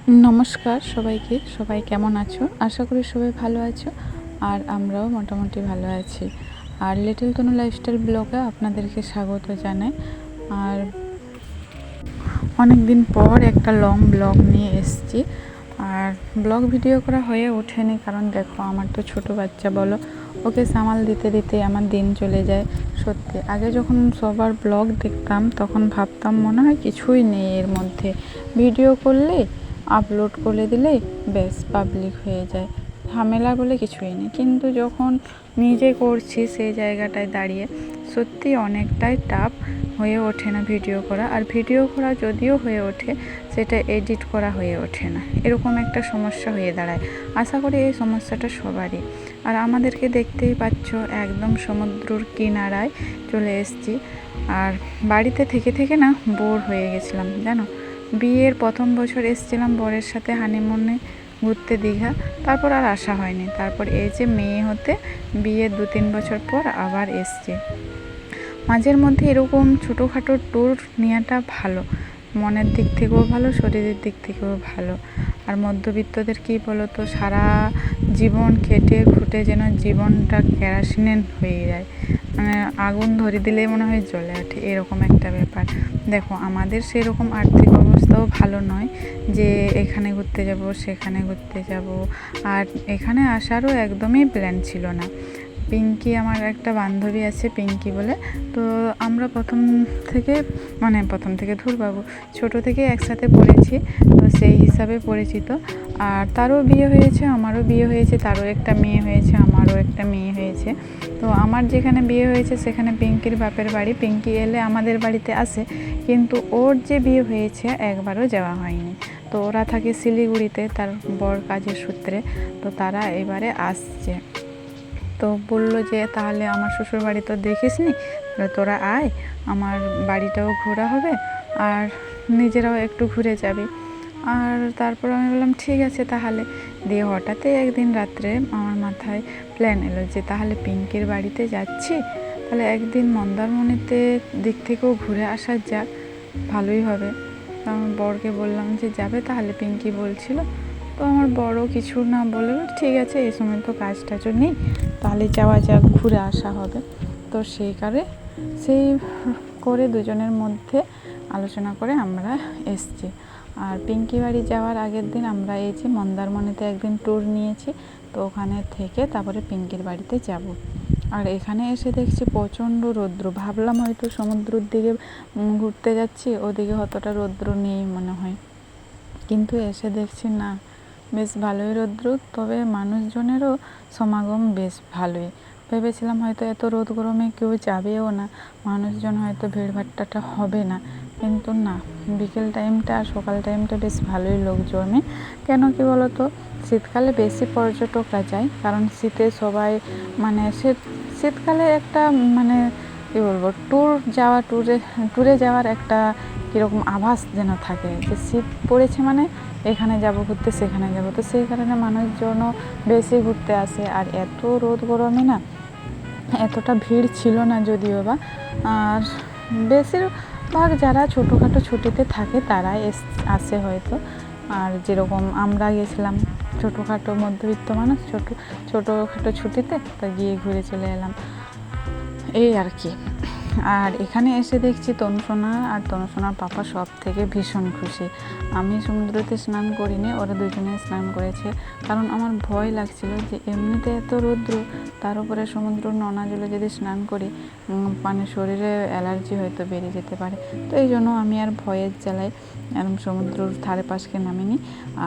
নমস্কার সবাইকে। সবাই কেমন আছো? আশা করি সবাই ভালো আছো, আর আমরাও মোটামুটি ভালো আছি। আর লিটল তনু লাইফস্টাইল ব্লগে আপনাদেরকে স্বাগত জানাই। আর অনেক দিন পর একটা লং ব্লগ নিয়ে এসেছি। আর ব্লগ ভিডিও করা হয়ে ওঠেনি, কারণ দেখো আমার তো ছোট বাচ্চা বলো, ওকে সামাল দিতে দিতে আমার দিন চলে যায়। সত্যি আগে যখন সবার ব্লগ দেখতাম তখন ভাবতাম মনে হয় কিছুই নেই এর মধ্যে, ভিডিও করলে আপলোড করে দিলে ব্যাস পাবলিক হয়ে যায়, ঝামেলা বলে কিছুই নেই। কিন্তু যখন নিজে করছি সেই জায়গাটায় দাঁড়িয়ে সত্যি অনেকটাই টাফ, হয়ে ওঠে না ভিডিও করা। আর ভিডিও করা যদিও হয়ে ওঠে, সেটা এডিট করা হয়ে ওঠে না, এরকম একটা সমস্যা হয়ে দাঁড়ায়। আশা করি এই সমস্যাটা সবারই। আর আমাদেরকে দেখতেই পাচ্ছ, একদম সমুদ্রর কিনারায় চলে এসেছি। আর বাড়িতে থেকে থেকে না বোর হয়ে গেছিলাম জানো। বিয়ের প্রথম বছর এসেছিলাম বরের সাথে হানিমুনে ঘুরতে দীঘা, তারপর আর আসা হয়নি। তারপর এই যে মেয়ে হতে বিয়ের 2-3 বছর পর আবার এসছি। মাঝের মধ্যে এরকম ছোটোখাটো ট্যুর নেওয়াটা ভালো, মনের দিক থেকেও ভালো, শরীরের দিক থেকেও ভালো। আর মধ্যবিত্তদের কী বলো তো, সারা জীবন খেটে খুঁটে যেন জীবনটা কেরাসিনের হয়ে যায়, মানে আগুন ধরে দিলেই মনে হয় জ্বলে ওঠে, এরকম একটা ব্যাপার। দেখো আমাদের সেরকম আর্থিক অবস্থাও ভালো নয় যে এখানে ঘুরতে যাব সেখানে ঘুরতে যাব। আর এখানে আসারও একদমই প্ল্যান ছিল না। পিঙ্কি, আমার একটা বান্ধবী আছে পিঙ্কি বলে, তো আমরা প্রথম থেকে ধুরবাবু ছোটো থেকে একসাথে পড়েছি, তো সেই হিসাবে পরিচিত। আর তারও বিয়ে হয়েছে, আমারও বিয়ে হয়েছে, তারও একটা মেয়ে হয়েছে, আমারও একটা মেয়ে হয়েছে। তো আমার যেখানে বিয়ে হয়েছে সেখানে পিঙ্কির বাপের বাড়ি, পিঙ্কি এলে আমাদের বাড়িতে আসে, কিন্তু ওর যে বিয়ে হয়েছে একবারও যাওয়া হয়নি। তো ওরা থাকে শিলিগুড়িতে, তার বর কাজের সূত্রে, তো তারা এবারে আসছে। তো বললো যে তাহলে আমার শ্বশুর বাড়ি তো দেখিস নি, তোরা আয়, আমার বাড়িটাও ঘোরা হবে আর নিজেরাও একটু ঘুরে যাবি। আর তারপর আমি বললাম ঠিক আছে তাহলে। দিয়ে হঠাৎই একদিন রাত্রে আমার মাথায় প্ল্যান এলো যে তাহলে পিঙ্কির বাড়িতে যাচ্ছি, তাহলে একদিন মন্দারমণিতে দিক থেকেও ঘুরে আসা যাক, ভালোই হবে। তো আমার বরকে বললাম যে যাবে তাহলে, পিঙ্কি বলছিল। তো আমার বড় কিছু না বলে ঠিক আছে, এই সময় তো কাজ টাজও নেই, তাহলে যাওয়া যাক, ঘুরে আসা হবে। তো সেই করে দুজনের মধ্যে আলোচনা করে আমরা এসছি। আর পিঙ্কি বাড়ি যাওয়ার আগের দিন আমরা এই যে মন্দারমণিতে একদিন ট্যুর নিয়েছি, তো ওখানে থেকে তারপরে পিঙ্কির বাড়িতে যাব। আর এখানে এসে দেখছি প্রচণ্ড রৌদ্র, ভাবলাম হয়তো সমুদ্রের দিকে ঘুরতে যাচ্ছি, ওদিকে অতটা রৌদ্র নেই মনে হয়, কিন্তু এসে দেখছি না, বেশ ভালোই রৌদ্র, তবে মানুষজনেরও সমাগম বেশ ভালোই। ভেবেছিলাম হয়তো এত রোদ গরমে কেউ যাবেও না, মানুষজন হয়তো ভিড়ভাট্টাটা হবে না, কিন্তু না, বিকেল টাইমটা আর সকাল টাইমটা বেশ ভালোই লোক জমে। কেন কি বলো তো, শীতকালে বেশি পর্যটকরা যায়, কারণ শীতে সবাই মানে শীতকালে একটা মানে কী বলবো, ট্যুরে যাওয়ার একটা কীরকম আভাস যেন থাকে, যে শীত পড়েছে মানে এখানে যাব ঘুরতে, সেখানে যাব, তো সেই কারণে মানুষজনও বেশি ঘুরতে আসে। আর এত রোদ গরমে না এতটা ভিড় ছিল না যদিও বা। আর বেশিরভাগ যারা ছোটোখাটো ছুটিতে থাকে তারাই আসে হয়তো। আর যেরকম আমরা গেছিলাম ছোটোখাটো মধ্যবিত্ত মানুষ, ছোটোখাটো ছুটিতে, তো গিয়ে ঘুরে চলে এলাম, এই আর কি। আর এখানে এসে দেখছি তনুসোনা আর তনুসোনার পাপা সব থেকে ভীষণ খুশি। আমি সমুদ্রতে স্নান করিনি, ওরা দুজনে স্নান করেছে, কারণ আমার ভয় লাগছিল যে এমনিতে এত রৌদ্র, তার উপরে সমুদ্র নোনা জলে যদি স্নান করি মানে শরীরে অ্যালার্জি হয়তো বেরিয়ে যেতে পারে। তো এই জন্য আমি আর ভয়ের জ্বালায় এরকম সমুদ্রর ধারে পাশকে নামিনি।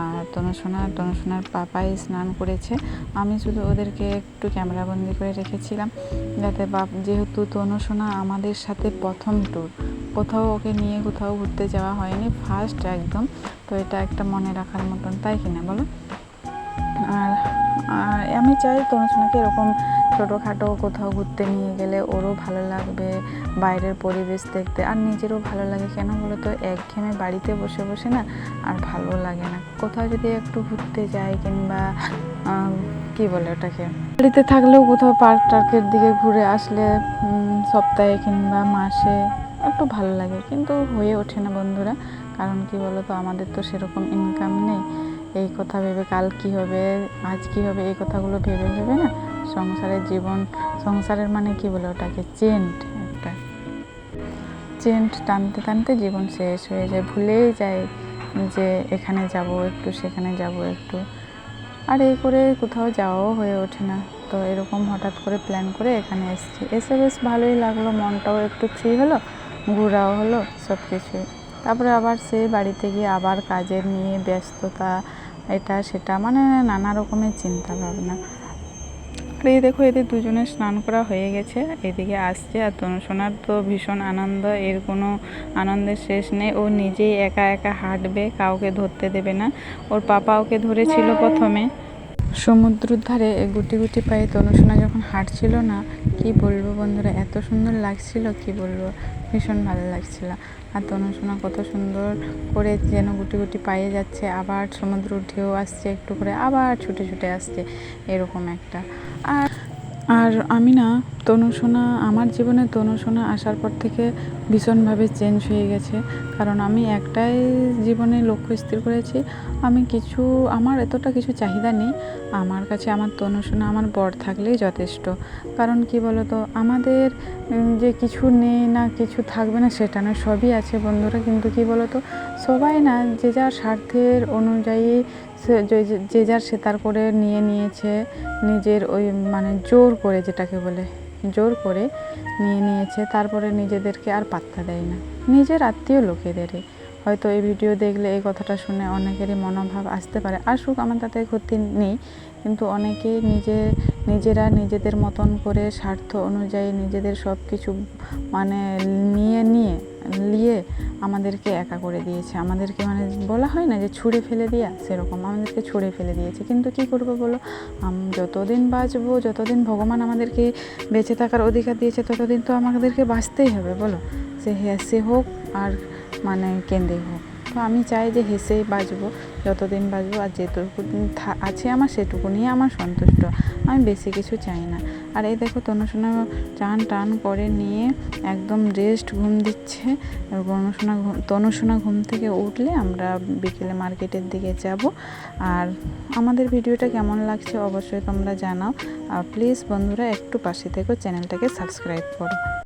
আর তনুসোনার পাপাই স্নান করেছে, আমি শুধু ওদেরকে একটু ক্যামেরাবন্দি করে রেখেছিলাম, যাতে যেহেতু তনুসোনা আমাদের সাথে প্রথম ট্যুর, কোথাও ওকে নিয়ে কোথাও ঘুরতে যাওয়া হয়নি, ফার্স্ট একদম, তো এটা একটা মনে রাখার মতন, তাই কিনা বলো। আর আমি চাই তনুসোনাকে এরকম ছোটোখাটো কোথাও ঘুরতে নিয়ে গেলে ওরও ভালো লাগবে, বাইরের পরিবেশ দেখতে, আর নিজেরও ভালো লাগে। কেন বলো তো, একঘেয়েমে বাড়িতে বসে বসে না আর ভালো লাগে না, কোথাও যদি একটু ঘুরতে যাই, কিংবা কী বলে ওটাকে, বাড়িতে থাকলেও কোথাও পার্ক টার্কের দিকে ঘুরে আসলে সপ্তাহে কিংবা মাসে একটু ভালো লাগে, কিন্তু হয়ে ওঠে না বন্ধুরা, কারণ কি বলো তো, আমাদের তো সেরকম ইনকাম নেই। এই কথা ভেবে কাল কি হবে, আজ কি হবে, এই কথাগুলো ভেবে ভেবে না সংসারের মানে কি বলে ওটাকে, একটা চেন্ট টানতে টানতে জীবন শেষ হয়ে যায়, ভুলেই যায় যে এখানে যাব একটু, সেখানে যাব একটু, আর এই করে কোথাও যাওয়াও হয়ে ওঠে না। তো এরকম হঠাৎ করে প্ল্যান করে এখানে এসে বেশ ভালোই লাগলো, মনটাও একটু ফ্রি হলো, ঘোরাও হলো, সব কিছুই। তারপরে আবার সেই বাড়িতে গিয়ে আবার কাজের নিয়ে ব্যস্ততা, এটা সেটা, মানে নানা রকমের চিন্তা ভাবনা। আর এই দেখো, এদের দুজনের স্নান করা হয়ে গেছে, এদিকে আসছে। আর তনুসোনার তো ভীষণ আনন্দ, এর কোনো আনন্দের শেষ নেই। ও নিজেই একা একা হাঁটবে, কাউকে ধরতে দেবে না। ওর পাপা ওকে ধরেছিল প্রথমে। সমুদ্রের ধারে গুটি গুটি পায়ে তনুসোনা যখন হাঁটছিল না, কি বলবো বন্ধুরা, এত সুন্দর লাগছিল, কি বলবো, ভীষণ ভালো লাগছিল। আর তনুসোনা কত সুন্দর করে যেন গুটি গুটি পায়ে যাচ্ছে, আবার সমুদ্র ঢেউ আসছে একটু করে, আবার ছুটে ছুটে আসছে, এরকম একটা। আর আমি না, তনুসোনা, আমার জীবনে তনুসোনা আসার পর থেকে ভীষণভাবে চেঞ্জ হয়ে গেছে। কারণ আমি একটাই জীবনে লক্ষ্য স্থির করেছি, আমার এতটা কিছু চাহিদা নেই। আমার কাছে আমার তনুসোনা, আমার বর থাকলেই যথেষ্ট। কারণ কি বলো তো, আমাদের যে কিছু নেই না, কিছু থাকবে না সেটা নয়, সবই আছে বন্ধুরা। কিন্তু কি বলো তো, সবাই না যে যার স্বার্থের অনুযায়ী যে যার সেতার করে নিয়েছে, নিজের ওই মানে জোর করে, যেটাকে বলে জোর করে নিয়েছে। তারপরে নিজেদেরকে আর পাত্তা দেয় না, নিজের আত্মীয় লোকেদেরই। হয়তো এই ভিডিও দেখলে এই কথাটা শুনে অনেকেরই মনোভাব আসতে পারে, আসুক, আমার তাতে ক্ষতি নেই। কিন্তু অনেকে নিজেরা নিজেদের মতন করে স্বার্থ অনুযায়ী নিজেদের সব কিছু মানে নিয়ে আমাদেরকে একা করে দিয়েছে। আমাদেরকে মানে বলা হয় না যে ছুঁড়ে ফেলে দেওয়া, সেরকম আমাদেরকে ছুঁড়ে ফেলে দিয়েছে। কিন্তু কি করবো বলো, যতদিন বাঁচবো, যতদিন ভগবান আমাদেরকে বেঁচে থাকার অধিকার দিয়েছে, ততদিন তো আমাদেরকে বাঁচতেই হবে বলো। সে হেসে হোক আর মানে কেঁদে হোক। তো আমি চাই যে হেসেই বাঁচবো, যতদিন বাঁচবো, আর যেটুকু আছে আমার সেটুকু নিয়ে আমার সন্তুষ্ট, আমি বেশি কিছু চাই না। আর এই দেখো, তনুসোনা টান করে নিয়ে একদম রেস্ট, ঘুম দিচ্ছে। তনুসোনা ঘুম থেকে উঠলে আমরা বিকেলে মার্কেটের দিকে যাব। আর আমাদের ভিডিওটা কেমন লাগছে অবশ্যই তোমরা জানাও। আর প্লিজ বন্ধুরা, একটু পাশে থেকো, চ্যানেলটাকে সাবস্ক্রাইব করো।